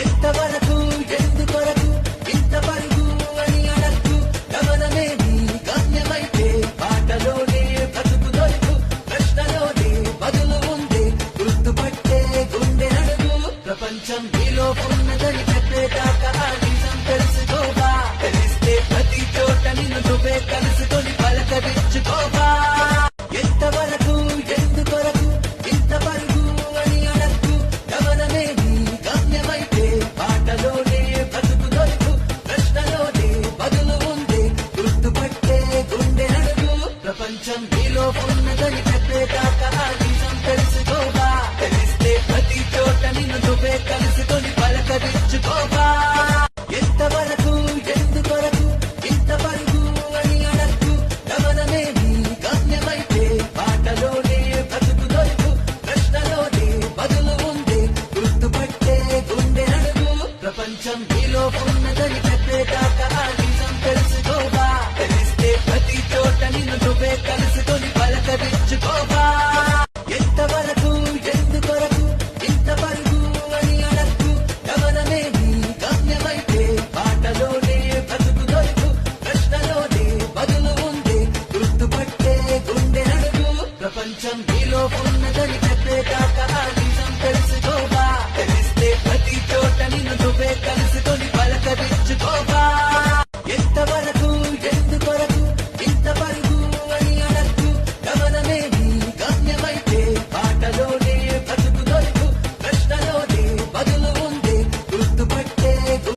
ఎంతవరకు ఎందుకొరకు ఇంత పరుగు అని అడక్కు గమనమే నీ గమ్యమైతే పాటలోనే బ్రతుకు దొరుకు ప్రశ్నలోనే బదులు ఉందే గుర్తుపట్టే గుండె నడుగు ప్రపంచం నీలో ఉన్నదని చెప్పేదాకా ఆ నిజం తెలుసుకోవా తెలిస్తే ప్రతి చోట నిన్ను నువ్వే కలుసుకొని పలకరించుకోవా ఎంతవరకు ఎందుకొరకు ఇంత పరుగు అని అడక్కు గమనమే నీ గమ్యమైతే పాటలోనే బ్రతుకు దొరుకు ప్రశ్నలోనే బదులు ఉందే గుర్తుపట్టే గుండె నడుగు ప్రపంచం నీలో ఉన్నదని చెప్పేదాకా ఆ నిజం తెలుసుకోవా తెలిస్తే ప్రతి చోట నిన్ను నువ్వే కలుసుకొని పలకరించుకోవా ఎంతవరకు ఎందుకొరకు ఇంత పరుగు అని అడక్కు గమనమే నీ గమ్యమైతే పాటలోనే బ్రతుకు దొరుకు ప్రశ్నలోనే బదులు ఉందే గుర్తుపట్టే గుండె నడుగు ప్రపంచం నీలో ఉన్నదని చెప్పేదాకా ఆ నిజం తెలుసుకోవా తెలిస్తే ప్రతి చోట నిన్ను నువ్వే కలుసుకొని పలకరించుకోవా ఎంతవరకు ఎందుకొరకు ఇంత పరుగు అని అడక్కు గమనమే నీ గమ్యమైతే పాటలోనే బ్రతుకు దొరుకు ప్రశ్నలోనే బదులు ఉందే గుర్తుపట్టే గుండె నడుగు ప్రపంచం నీలో ఉన్నదని